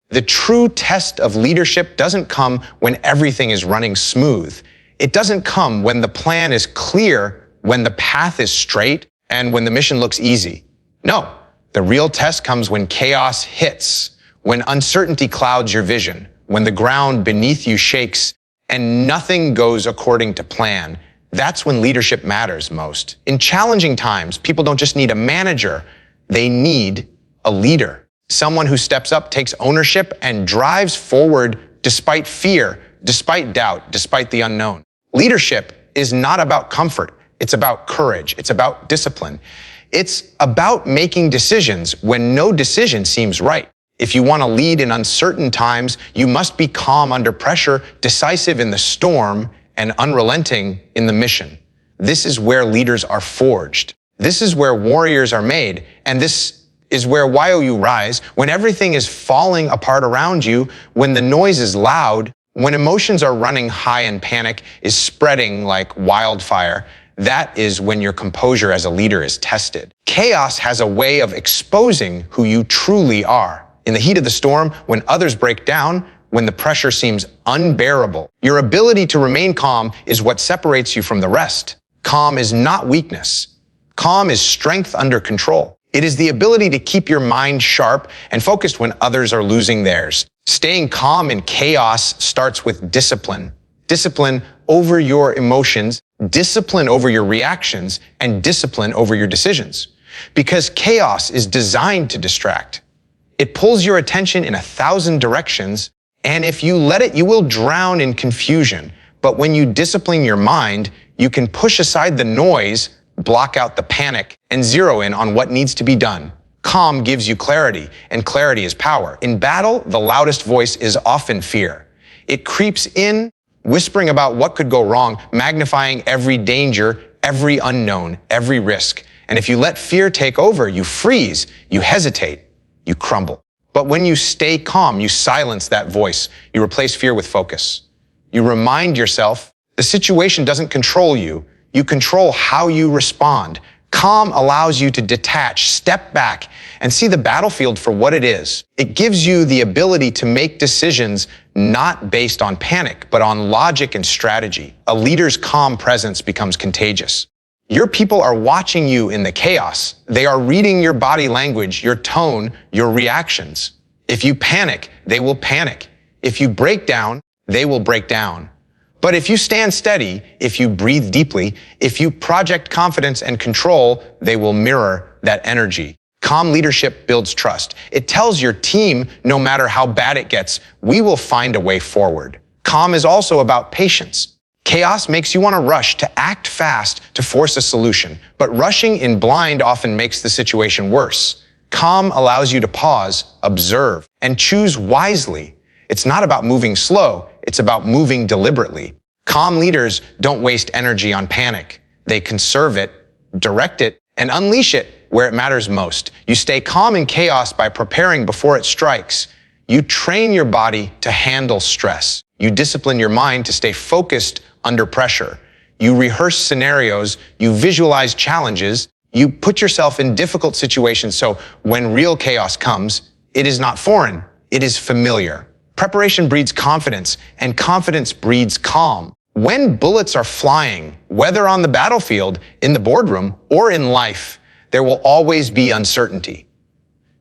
The true test of leadership doesn't come when everything is running smooth. It doesn't come when the plan is clear, when the path is straight, and when the mission looks easy. No, the real test comes when chaos hits, when uncertainty clouds your vision, when the ground beneath you shakes, and nothing goes according to plan. That's when leadership matters most. In challenging times, people don't just need a manager, they need a leader. Someone who steps up, takes ownership, and drives forward despite fear, despite doubt, despite the unknown. Leadership is not about comfort. It's about courage. It's about discipline. It's about making decisions when no decision seems right. If you want to lead in uncertain times, you must be calm under pressure, decisive in the storm, and unrelenting in the mission. This is where leaders are forged. This is where warriors are made. And this is where while you rise, when everything is falling apart around you, when the noise is loud, when emotions are running high and panic is spreading like wildfire, that is when your composure as a leader is tested. Chaos has a way of exposing who you truly are. In the heat of the storm, when others break down, when the pressure seems unbearable, your ability to remain calm is what separates you from the rest. Calm is not weakness. Calm is strength under control. It is the ability to keep your mind sharp and focused when others are losing theirs. Staying calm in chaos starts with discipline. Discipline over your emotions, discipline over your reactions, and discipline over your decisions. Because chaos is designed to distract. It pulls your attention in 1,000 directions, and if you let it, you will drown in confusion. But when you discipline your mind, you can push aside the noise, block out the panic, and zero in on what needs to be done. Calm gives you clarity, and clarity is power. In battle, the loudest voice is often fear. It creeps in, whispering about what could go wrong, magnifying every danger, every unknown, every risk. And if you let fear take over, you freeze, you hesitate, you crumble. But when you stay calm, you silence that voice. You replace fear with focus. You remind yourself the situation doesn't control you. You control how you respond. Calm allows you to detach, step back, and see the battlefield for what it is. It gives you the ability to make decisions not based on panic, but on logic and strategy. A leader's calm presence becomes contagious. Your people are watching you in the chaos. They are reading your body language, your tone, your reactions. If you panic, they will panic. If you break down, they will break down. But if you stand steady, if you breathe deeply, if you project confidence and control, they will mirror that energy. Calm leadership builds trust. It tells your team, no matter how bad it gets, we will find a way forward. Calm is also about patience. Chaos makes you want to rush, to act fast, to force a solution. But rushing in blind often makes the situation worse. Calm allows you to pause, observe, and choose wisely. It's not about moving slow, it's about moving deliberately. Calm leaders don't waste energy on panic. They conserve it, direct it, and unleash it where it matters most. You stay calm in chaos by preparing before it strikes. You train your body to handle stress. You discipline your mind to stay focused under pressure. You rehearse scenarios, you visualize challenges, you put yourself in difficult situations so when real chaos comes, it is not foreign, it is familiar. Preparation breeds confidence, and confidence breeds calm. When bullets are flying, whether on the battlefield, in the boardroom, or in life, there will always be uncertainty.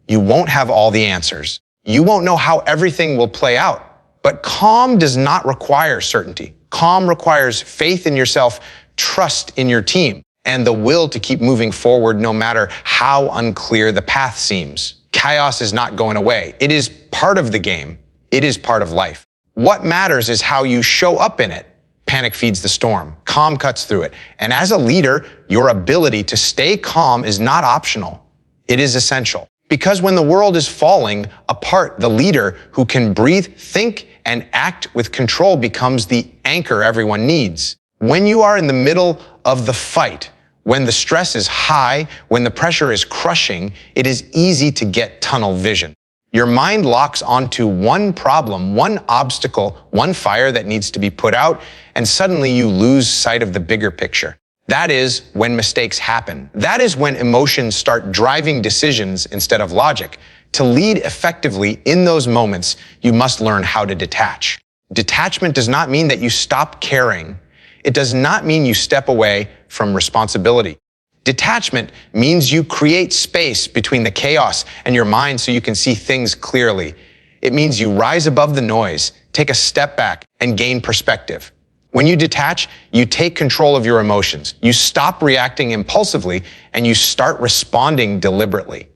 You won't have all the answers. You won't know how everything will play out. But calm does not require certainty. Calm requires faith in yourself, trust in your team, and the will to keep moving forward no matter how unclear the path seems. Chaos is not going away. It is part of the game. It is part of life. What matters is how you show up in it. Panic feeds the storm. Calm cuts through it. And as a leader, your ability to stay calm is not optional. It is essential. Because when the world is falling apart, the leader who can breathe, think, and act with control becomes the anchor everyone needs. When you are in the middle of the fight, when the stress is high, when the pressure is crushing, it is easy to get tunnel vision. Your mind locks onto one problem, one obstacle, one fire that needs to be put out, and suddenly you lose sight of the bigger picture. That is when mistakes happen. That is when emotions start driving decisions instead of logic. To lead effectively in those moments, you must learn how to detach. Detachment does not mean that you stop caring. It does not mean you step away from responsibility. Detachment means you create space between the chaos and your mind so you can see things clearly. It means you rise above the noise, take a step back, and gain perspective. When you detach, you take control of your emotions. You stop reacting impulsively, and you start responding deliberately.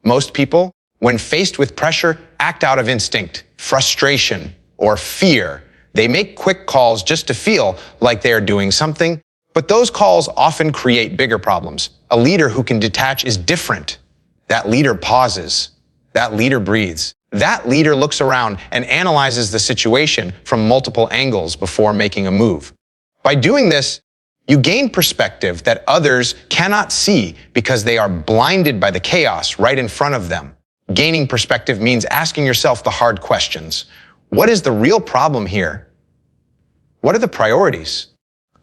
Most people, when faced with pressure, act out of instinct, frustration, or fear. They make quick calls just to feel like they are doing something, but those calls often create bigger problems. A leader who can detach is different. That leader pauses. That leader breathes. That leader looks around and analyzes the situation from multiple angles before making a move. By doing this, you gain perspective that others cannot see because they are blinded by the chaos right in front of them. Gaining perspective means asking yourself the hard questions. What is the real problem here? What are the priorities?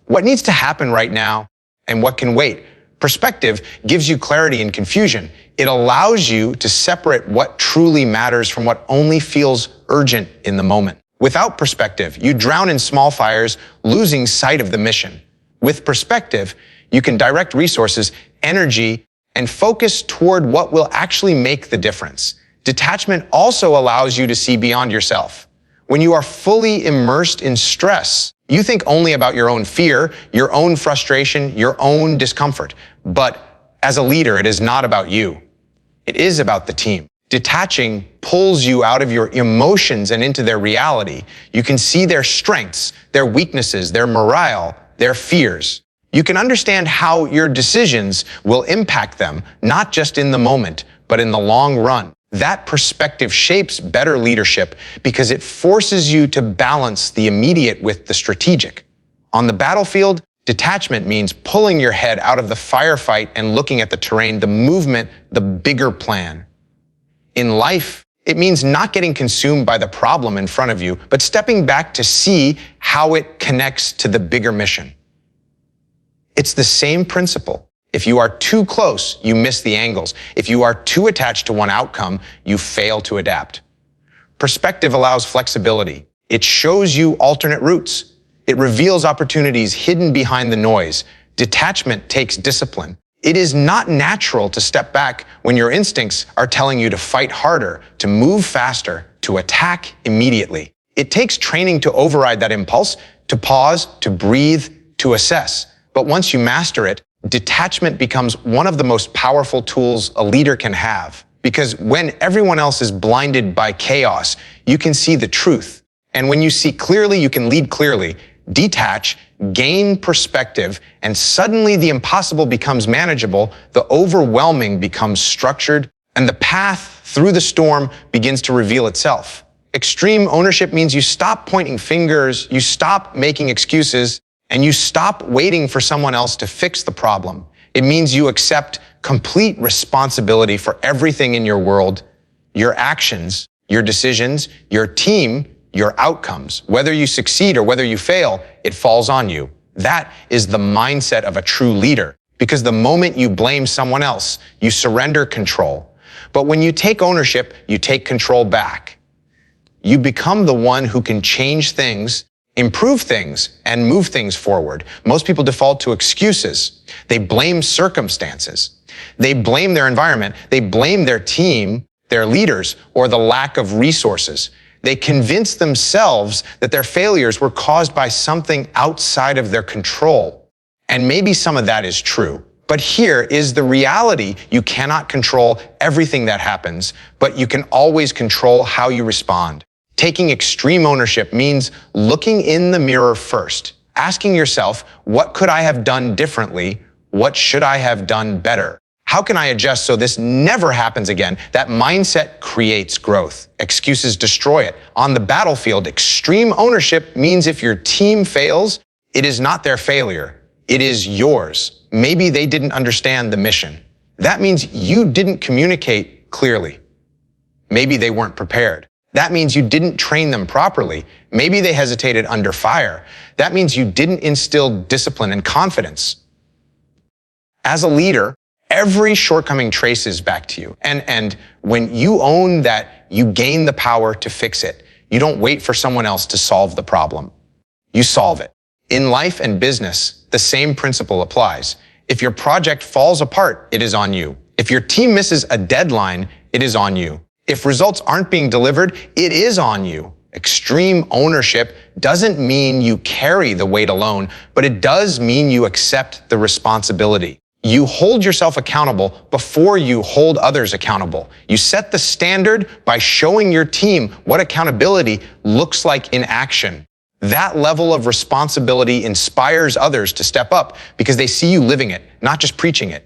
What needs to happen right now, and what can wait? Perspective gives you clarity in confusion. It allows you to separate what truly matters from what only feels urgent in the moment. Without perspective, you drown in small fires, losing sight of the mission. With perspective, you can direct resources, energy, and focus toward what will actually make the difference. Detachment also allows you to see beyond yourself. When you are fully immersed in stress, you think only about your own fear, your own frustration, your own discomfort. But as a leader, it is not about you. It is about the team. Detaching pulls you out of your emotions and into their reality. You can see their strengths, their weaknesses, their morale, their fears. You can understand how your decisions will impact them, not just in the moment, but in the long run. That perspective shapes better leadership because it forces you to balance the immediate with the strategic. On the battlefield, detachment means pulling your head out of the firefight and looking at the terrain, the movement, the bigger plan. In life, it means not getting consumed by the problem in front of you, but stepping back to see how it connects to the bigger mission. It's the same principle. If you are too close, you miss the angles. If you are too attached to one outcome, you fail to adapt. Perspective allows flexibility. It shows you alternate routes. It reveals opportunities hidden behind the noise. Detachment takes discipline. It is not natural to step back when your instincts are telling you to fight harder, to move faster, to attack immediately. It takes training to override that impulse, to pause, to breathe, to assess. But once you master it, detachment becomes one of the most powerful tools a leader can have. Because when everyone else is blinded by chaos, you can see the truth. And when you see clearly, you can lead clearly. Detach, gain perspective, and suddenly the impossible becomes manageable, the overwhelming becomes structured, and the path through the storm begins to reveal itself. Extreme ownership means you stop pointing fingers, you stop making excuses, and you stop waiting for someone else to fix the problem. It means you accept complete responsibility for everything in your world, your actions, your decisions, your team, your outcomes. Whether you succeed or whether you fail, it falls on you. That is the mindset of a true leader, because the moment you blame someone else, you surrender control. But when you take ownership, you take control back. You become the one who can change things, improve things, and move things forward. Most people default to excuses. They blame circumstances. They blame their environment. They blame their team, their leaders, or the lack of resources. They convince themselves that their failures were caused by something outside of their control. And maybe some of that is true. But here is the reality. You cannot control everything that happens, but you can always control how you respond. Taking extreme ownership means looking in the mirror first, asking yourself, what could I have done differently? What should I have done better? How can I adjust so this never happens again? That mindset creates growth. Excuses destroy it. On the battlefield, extreme ownership means if your team fails, it is not their failure. It is yours. Maybe they didn't understand the mission. That means you didn't communicate clearly. Maybe they weren't prepared. That means you didn't train them properly. Maybe they hesitated under fire. That means you didn't instill discipline and confidence. As a leader, every shortcoming traces back to you. And When you own that, you gain the power to fix it. You don't wait for someone else to solve the problem. You solve it. In life and business, the same principle applies. If your project falls apart, it is on you. If your team misses a deadline, it is on you. If results aren't being delivered, it is on you. Extreme ownership doesn't mean you carry the weight alone, but it does mean you accept the responsibility. You hold yourself accountable before you hold others accountable. You set the standard by showing your team what accountability looks like in action. That level of responsibility inspires others to step up because they see you living it, not just preaching it.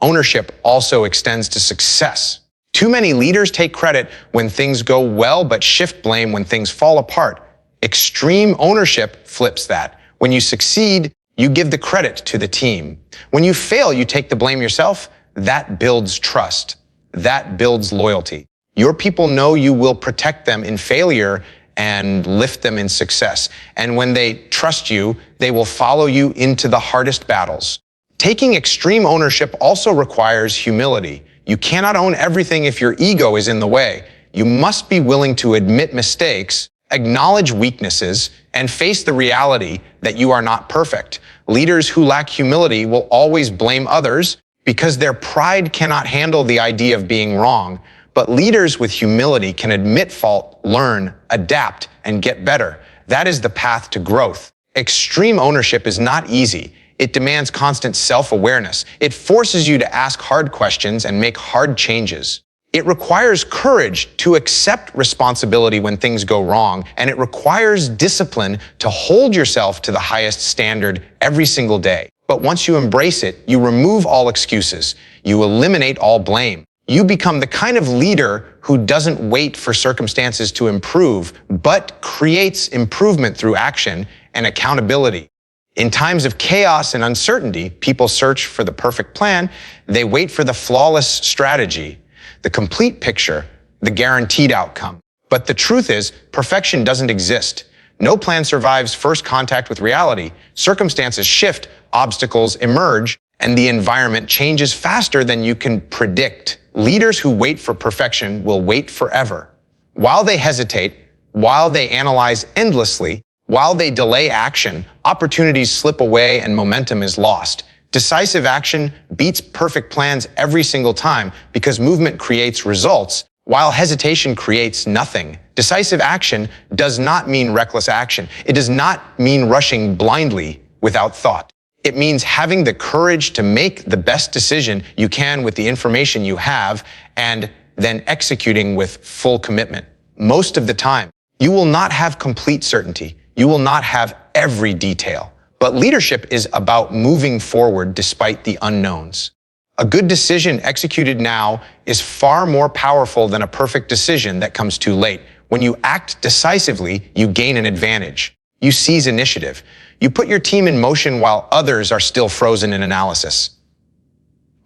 Ownership also extends to success. Too many leaders take credit when things go well, but shift blame when things fall apart. Extreme ownership flips that. When you succeed, you give the credit to the team. When you fail, you take the blame yourself. That builds trust. That builds loyalty. Your people know you will protect them in failure and lift them in success. And when they trust you, they will follow you into the hardest battles. Taking extreme ownership also requires humility. You cannot own everything if your ego is in the way. You must be willing to admit mistakes, acknowledge weaknesses, and face the reality that you are not perfect. Leaders who lack humility will always blame others because their pride cannot handle the idea of being wrong. But leaders with humility can admit fault, learn, adapt, and get better. That is the path to growth. Extreme ownership is not easy. It demands constant self-awareness. It forces you to ask hard questions and make hard changes. It requires courage to accept responsibility when things go wrong, and it requires discipline to hold yourself to the highest standard every single day. But once you embrace it, you remove all excuses. You eliminate all blame. You become the kind of leader who doesn't wait for circumstances to improve, but creates improvement through action and accountability. In times of chaos and uncertainty, people search for the perfect plan. They wait for the flawless strategy, the complete picture, the guaranteed outcome. But the truth is, perfection doesn't exist. No plan survives first contact with reality. Circumstances shift, obstacles emerge, and the environment changes faster than you can predict. Leaders who wait for perfection will wait forever. While they hesitate, while they analyze endlessly, while they delay action, opportunities slip away and momentum is lost. Decisive action beats perfect plans every single time because movement creates results, while hesitation creates nothing. Decisive action does not mean reckless action. It does not mean rushing blindly without thought. It means having the courage to make the best decision you can with the information you have and then executing with full commitment. Most of the time, you will not have complete certainty. You will not have every detail. But leadership is about moving forward despite the unknowns. A good decision executed now is far more powerful than a perfect decision that comes too late. When you act decisively, you gain an advantage. You seize initiative. You put your team in motion while others are still frozen in analysis.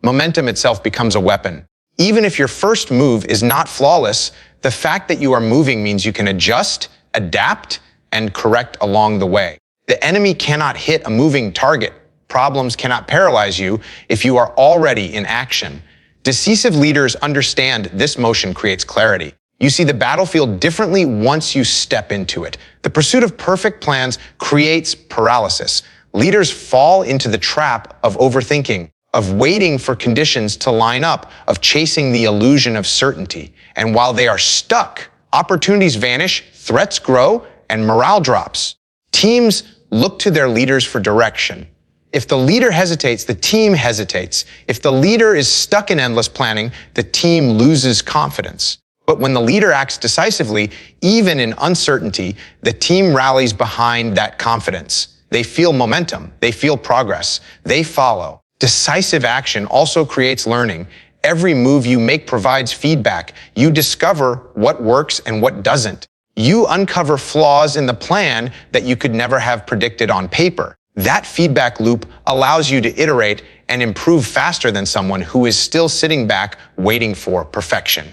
Momentum itself becomes a weapon. Even if your first move is not flawless, the fact that you are moving means you can adjust, adapt, and correct along the way. The enemy cannot hit a moving target. Problems cannot paralyze you if you are already in action. Decisive leaders understand this motion creates clarity. You see the battlefield differently once you step into it. The pursuit of perfect plans creates paralysis. Leaders fall into the trap of overthinking, of waiting for conditions to line up, of chasing the illusion of certainty. And while they are stuck, opportunities vanish, threats grow, and morale drops. Teams look to their leaders for direction. If the leader hesitates, the team hesitates. If the leader is stuck in endless planning, the team loses confidence. But when the leader acts decisively, even in uncertainty, the team rallies behind that confidence. They feel momentum. They feel progress. They follow. Decisive action also creates learning. Every move you make provides feedback. You discover what works and what doesn't. You uncover flaws in the plan that you could never have predicted on paper. That feedback loop allows you to iterate and improve faster than someone who is still sitting back waiting for perfection.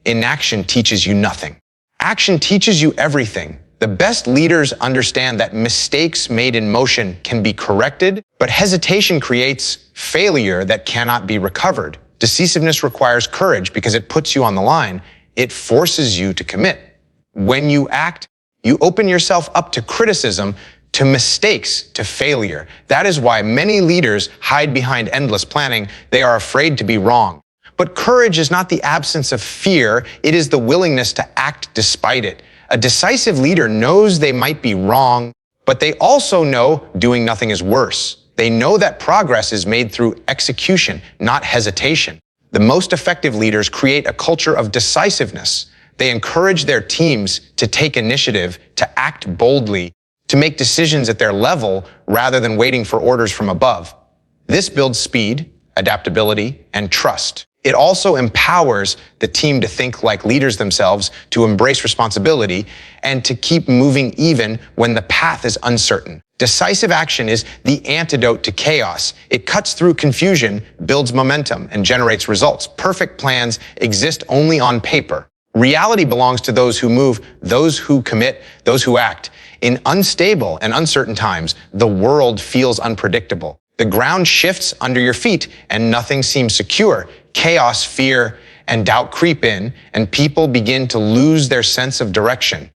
Inaction teaches you nothing. Action teaches you everything. The best leaders understand that mistakes made in motion can be corrected, but hesitation creates failure that cannot be recovered. Decisiveness requires courage because it puts you on the line. It forces you to commit. When you act, you open yourself up to criticism, to mistakes, to failure. That is why many leaders hide behind endless planning. They are afraid to be wrong. But courage is not the absence of fear, it is the willingness to act despite it. A decisive leader knows they might be wrong, but they also know doing nothing is worse. They know that progress is made through execution, not hesitation. The most effective leaders create a culture of decisiveness. They encourage their teams to take initiative, to act boldly, to make decisions at their level rather than waiting for orders from above. This builds speed, adaptability, and trust. It also empowers the team to think like leaders themselves, to embrace responsibility, and to keep moving even when the path is uncertain. Decisive action is the antidote to chaos. It cuts through confusion, builds momentum, and generates results. Perfect plans exist only on paper. Reality belongs to those who move, those who commit, those who act. In unstable and uncertain times, the world feels unpredictable. The ground shifts under your feet and nothing seems secure. Chaos, fear, and doubt creep in, and people begin to lose their sense of direction.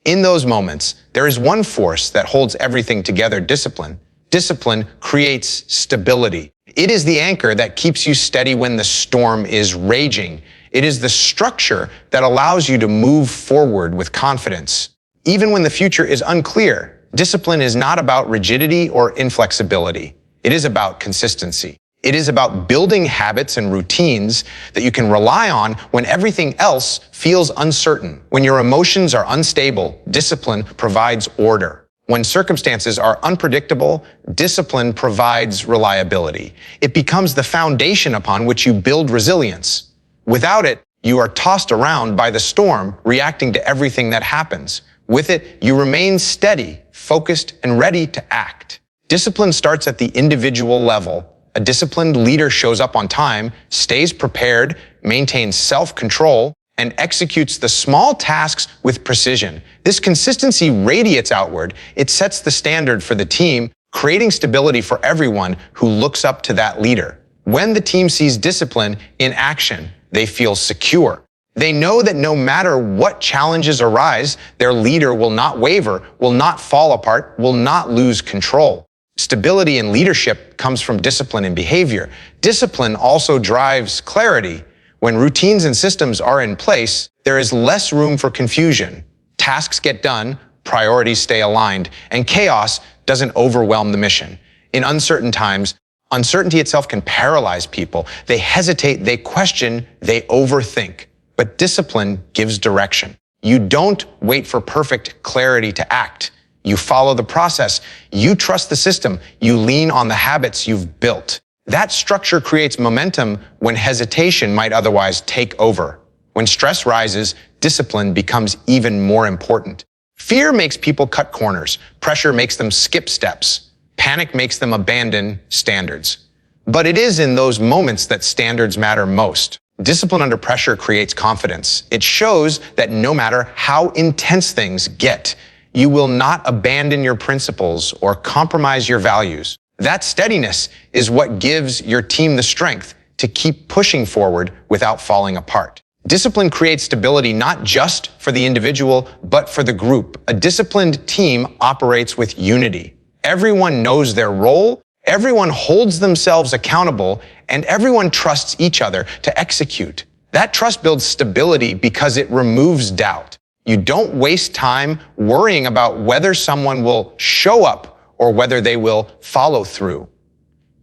In those moments, there is one force that holds everything together: discipline. Discipline creates stability. It is the anchor that keeps you steady when the storm is raging. It is the structure that allows you to move forward with confidence. Even when the future is unclear, discipline is not about rigidity or inflexibility. It is about consistency. It is about building habits and routines that you can rely on when everything else feels uncertain. When your emotions are unstable, discipline provides order. When circumstances are unpredictable, discipline provides reliability. It becomes the foundation upon which you build resilience. Without it, you are tossed around by the storm, reacting to everything that happens. With it, you remain steady, focused, and ready to act. Discipline starts at the individual level. A disciplined leader shows up on time, stays prepared, maintains self-control, and executes the small tasks with precision. This consistency radiates outward. It sets the standard for the team, creating stability for everyone who looks up to that leader. When the team sees discipline in action, they feel secure. They know that no matter what challenges arise, their leader will not waver, will not fall apart, will not lose control. Stability in leadership comes from discipline in behavior. Discipline also drives clarity. When routines and systems are in place, there is less room for confusion. Tasks get done, priorities stay aligned, and chaos doesn't overwhelm the mission. In uncertain times, uncertainty itself can paralyze people. They hesitate, they question, they overthink. But discipline gives direction. You don't wait for perfect clarity to act. You follow the process. You trust the system. You lean on the habits you've built. That structure creates momentum when hesitation might otherwise take over. When stress rises, discipline becomes even more important. Fear makes people cut corners. Pressure makes them skip steps. Panic makes them abandon standards. But it is in those moments that standards matter most. Discipline under pressure creates confidence. It shows that no matter how intense things get, you will not abandon your principles or compromise your values. That steadiness is what gives your team the strength to keep pushing forward without falling apart. Discipline creates stability not just for the individual, but for the group. A disciplined team operates with unity. Everyone knows their role, everyone holds themselves accountable, and everyone trusts each other to execute. That trust builds stability because it removes doubt. You don't waste time worrying about whether someone will show up or whether they will follow through.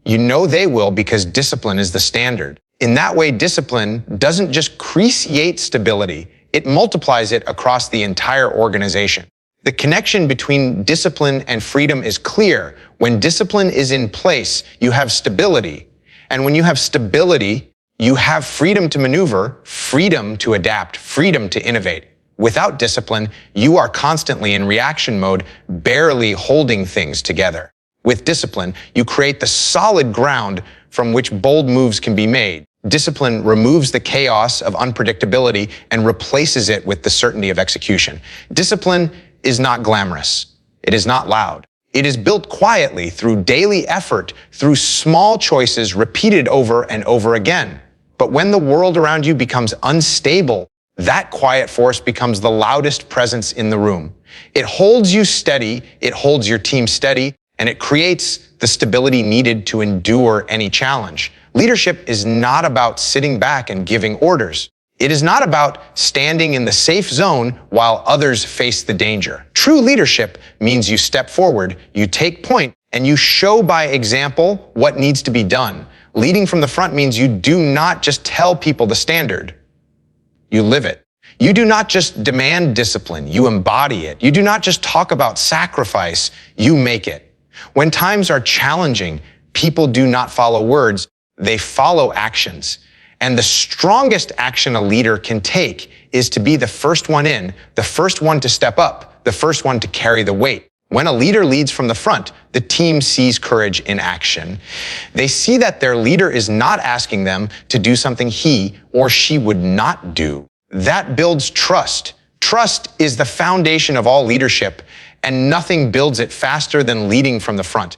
You know they will because discipline is the standard. In that way, discipline doesn't just create stability, it multiplies it across the entire organization. The connection between discipline and freedom is clear. When discipline is in place, you have stability. And when you have stability, you have freedom to maneuver, freedom to adapt, freedom to innovate. Without discipline, you are constantly in reaction mode, barely holding things together. With discipline, you create the solid ground from which bold moves can be made. Discipline removes the chaos of unpredictability and replaces it with the certainty of execution. Discipline is not glamorous. It is not loud. It is built quietly through daily effort, through small choices repeated over and over again. But when the world around you becomes unstable, that quiet force becomes the loudest presence in the room. It holds you steady, it holds your team steady, and it creates the stability needed to endure any challenge. Leadership is not about sitting back and giving orders. It is not about standing in the safe zone while others face the danger. True leadership means you step forward, you take point, and you show by example what needs to be done. Leading from the front means you do not just tell people the standard, you live it. You do not just demand discipline, you embody it. You do not just talk about sacrifice, you make it. When times are challenging, people do not follow words, they follow actions. And the strongest action a leader can take is to be the first one in, the first one to step up, the first one to carry the weight. When a leader leads from the front, the team sees courage in action. They see that their leader is not asking them to do something he or she would not do. That builds trust. Trust is the foundation of all leadership, and nothing builds it faster than leading from the front.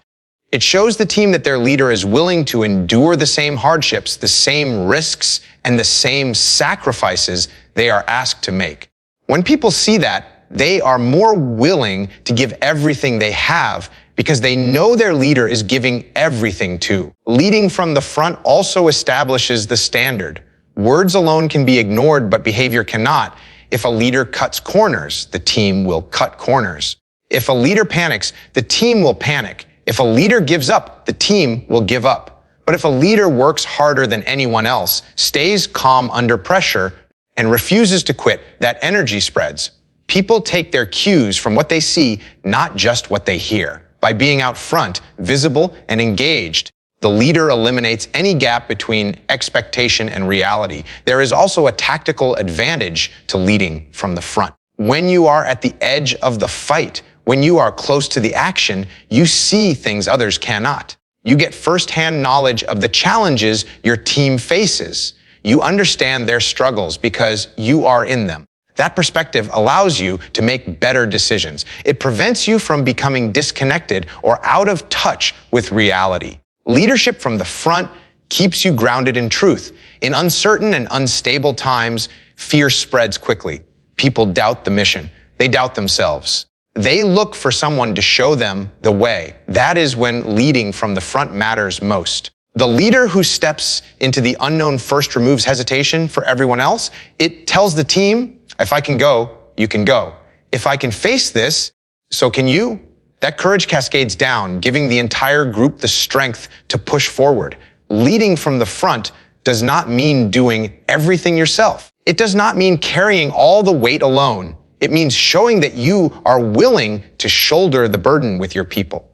It shows the team that their leader is willing to endure the same hardships, the same risks, and the same sacrifices they are asked to make. When people see that, they are more willing to give everything they have because they know their leader is giving everything too. Leading from the front also establishes the standard. Words alone can be ignored, but behavior cannot. If a leader cuts corners, the team will cut corners. If a leader panics, the team will panic. If a leader gives up, the team will give up. But if a leader works harder than anyone else, stays calm under pressure, and refuses to quit, that energy spreads. People take their cues from what they see, not just what they hear. By being out front, visible, and engaged, the leader eliminates any gap between expectation and reality. There is also a tactical advantage to leading from the front. When you are at the edge of the fight, when you are close to the action, you see things others cannot. You get firsthand knowledge of the challenges your team faces. You understand their struggles because you are in them. That perspective allows you to make better decisions. It prevents you from becoming disconnected or out of touch with reality. Leadership from the front keeps you grounded in truth. In uncertain and unstable times, fear spreads quickly. People doubt the mission. They doubt themselves. They look for someone to show them the way. That is when leading from the front matters most. The leader who steps into the unknown first removes hesitation for everyone else. It tells the team, if I can go, you can go. If I can face this, so can you. That courage cascades down, giving the entire group the strength to push forward. Leading from the front does not mean doing everything yourself. It does not mean carrying all the weight alone. It means showing that you are willing to shoulder the burden with your people.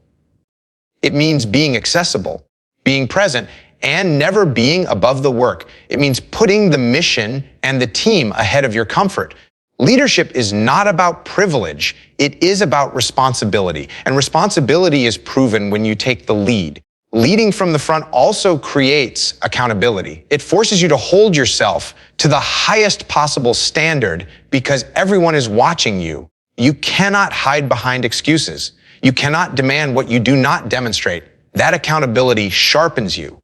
It means being accessible, being present, and never being above the work. It means putting the mission and the team ahead of your comfort. Leadership is not about privilege, it is about responsibility. And responsibility is proven when you take the lead. Leading from the front also creates accountability. It forces you to hold yourself to the highest possible standard because everyone is watching you. You cannot hide behind excuses. You cannot demand what you do not demonstrate. That accountability sharpens you.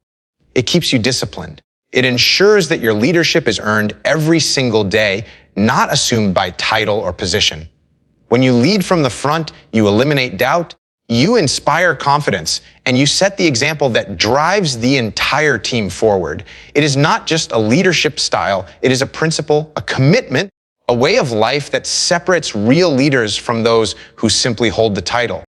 It keeps you disciplined. It ensures that your leadership is earned every single day, not assumed by title or position. When you lead from the front, you eliminate doubt, you inspire confidence, and you set the example that drives the entire team forward. It is not just a leadership style, it is a principle, a commitment, a way of life that separates real leaders from those who simply hold the title.